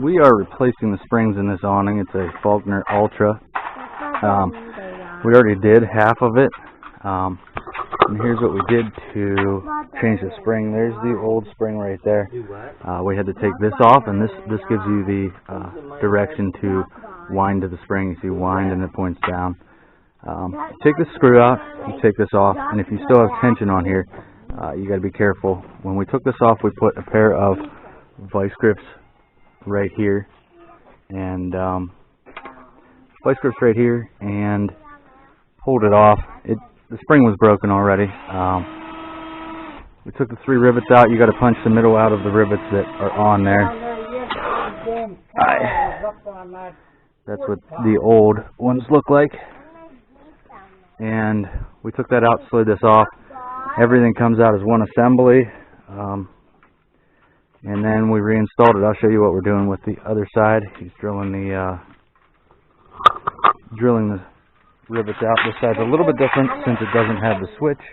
We are replacing the springs in this awning. It's a Faulkner Ultra. We already did half of it. And here's what we did to change the spring. There's the old spring right there. We had to take this off, and this gives you the direction to wind to the spring. You see wind and it points down. Take the screw out, you take this off, and if you still have tension on here, you got to be careful. When we took this off, we put a pair of vice grips right here, and pulled it off. The spring was broken already. We took the 3 rivets out. You got to punch the middle out of the rivets that are on there. That's what the old ones look like. And we took that out, slid this off. Everything comes out as one assembly. And then we reinstalled it. I'll show you what we're doing with the other side. He's drilling the rivets out. This side's a little bit different since it doesn't have the switch.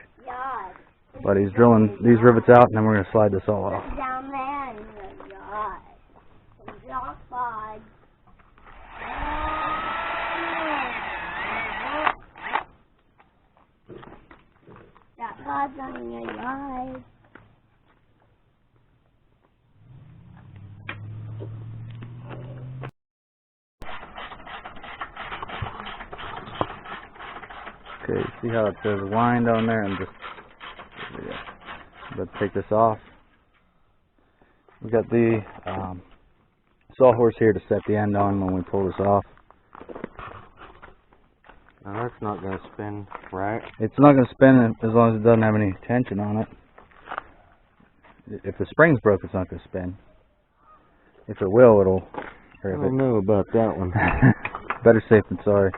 But he's drilling these rivets out, and then we're going to slide this all off. Okay, see how it says wind on there, and just let's take this off. We got the sawhorse here to set the end on when we pull this off. Now that's not going to spin, right? It's not going to spin as long as it doesn't have any tension on it. If the spring's broke, it's not going to spin. If it will, it'll. I don't know about that one. Better safe than sorry.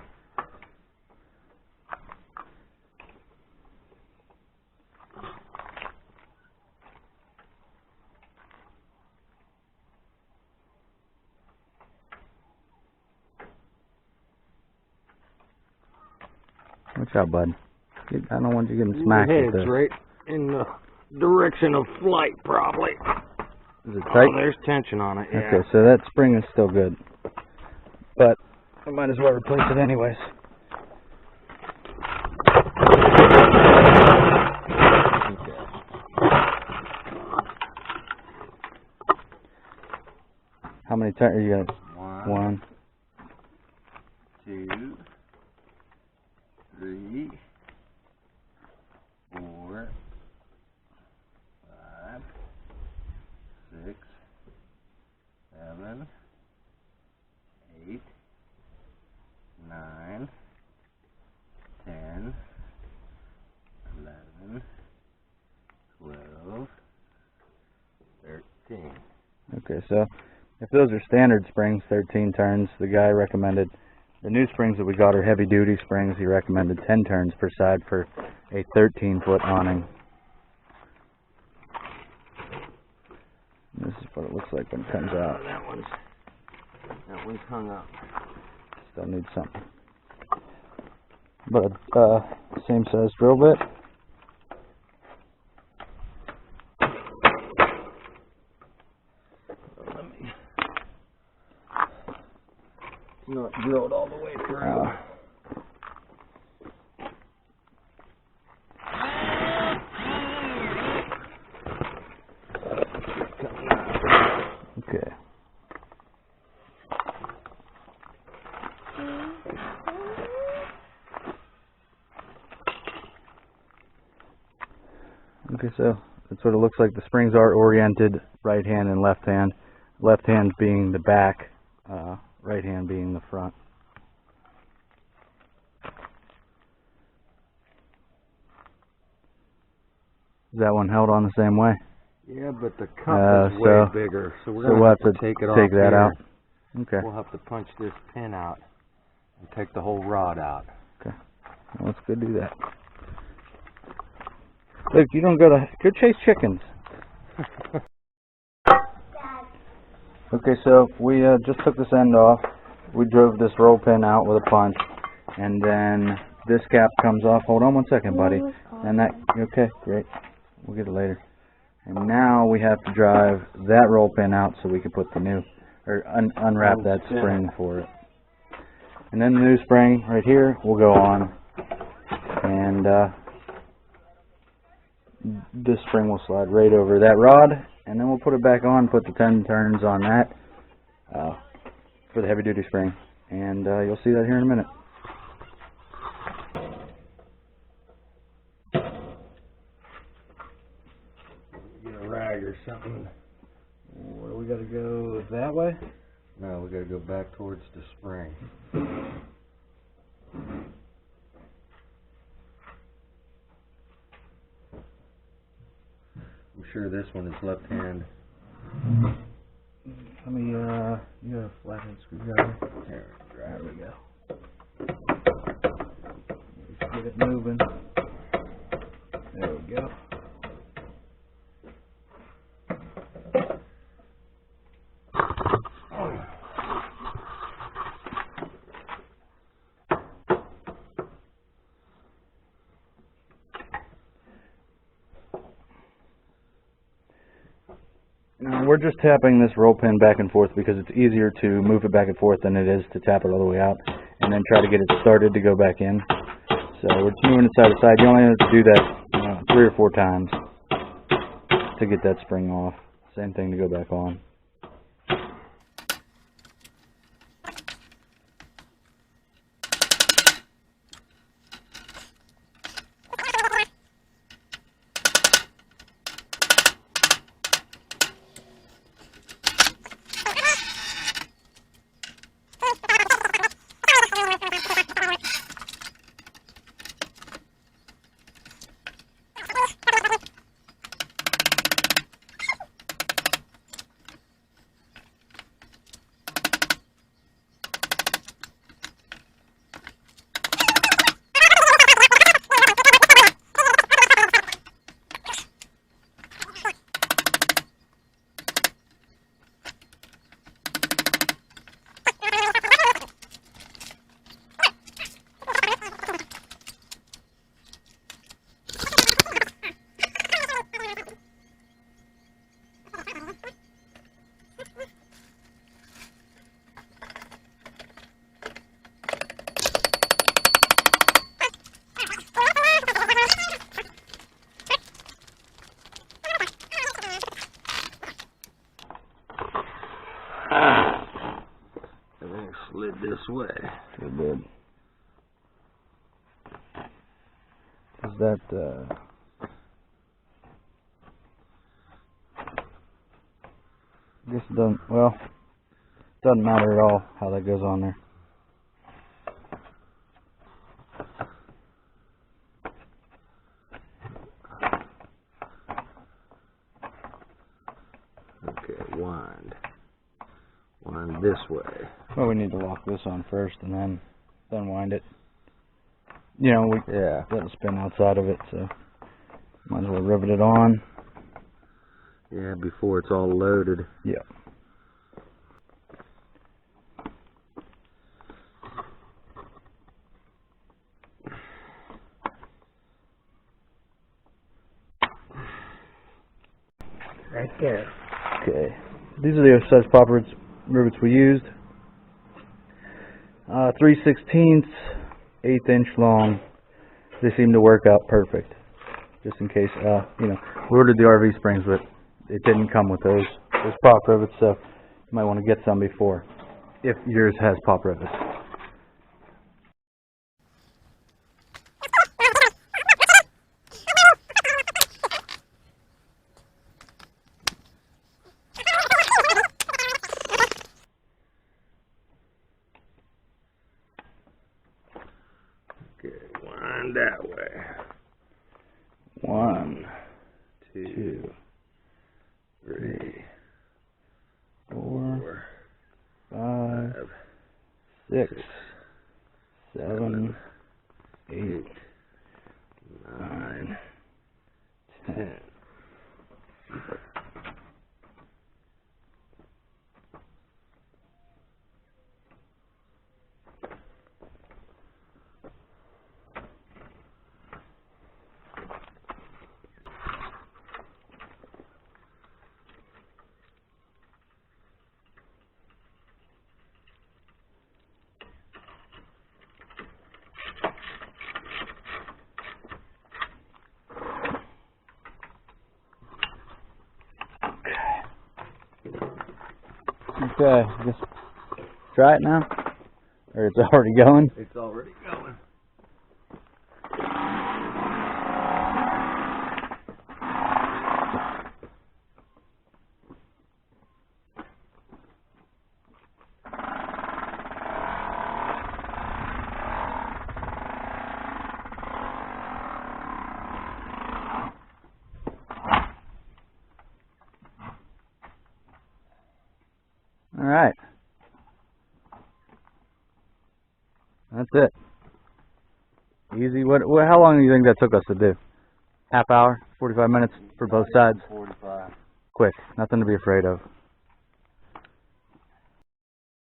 Watch out, bud. I don't want you getting smacked with this. It's right in the direction of flight, probably. Is it tight? Oh, there's tension on it, yeah. Okay, so that spring is still good. But I might as well replace it anyways. Okay. How many tires you got? One. 2, 3, 4, 5, 6, 7, 8, 9, 10, 11, 12, 13. Okay, so if those are standard springs, 13 turns, the guy recommended. The new springs that we got are heavy duty springs. He recommended 10 turns per side for a 13-foot awning. This is what it looks like when it comes out. That one's hung up. Still needs something. But same size drill bit. Not drilled all the way through. Okay. Okay, so that's what it looks like. The springs are oriented right hand and left hand. Left hand being the back. Right hand being the front. Is that one held on the same way? Yeah, but the cup is way bigger, so we'll have to take it off. Take that out. Okay. We'll have to punch this pin out and take the whole rod out. Okay. Well, let's go do that. Look, you don't go chase chickens. Okay, so we just took this end off. We drove this roll pin out with a punch, and then this cap comes off. Hold on one second, buddy. And that, okay, great. We'll get it later. And now we have to drive that roll pin out so we can put the new, or unwrap that spring for it. And then the new spring right here will go on, and this spring will slide right over that rod, and then we'll put it back on, put the 10 turns on that for the heavy duty spring, and you'll see that here in a minute. Get a rag or something. Where we got to go that way? No, we got to go back towards the spring. I'm sure this one is left hand. Let me, you have a flathead screwdriver. There we go. Let's get it moving. There we go. Now we're just tapping this roll pin back and forth because it's easier to move it back and forth than it is to tap it all the way out and then try to get it started to go back in. So we're just moving it side to side. You only have to do that 3 or 4 times to get that spring off. Same thing to go back on. Everything slid this way. Sure did. Is that, I guess it doesn't, well, it doesn't matter at all how that goes on there. Okay, wind. Wind this way. Well, we need to lock this on first and then wind it. You know, let it spin outside of it, so might as well rivet it on. Yeah, before it's all loaded. Yeah. Right there. Okay. These are the size pop rivets we used. 3/16, 1/8 inch long. They seem to work out perfect. Just in case, you know, we ordered the RV springs, but it didn't come with those pop rivets, so you might want to get some before, if yours has pop rivets. Okay, wind that way. 1, 2, 3, 4, 5, 6, 7, 8, 9, 10. Okay, just try it now? Or it's already going? It's already going. Alright. That's it. Easy. How long do you think that took us to do? Half hour? 45 minutes for both sides? 45. Quick. Nothing to be afraid of.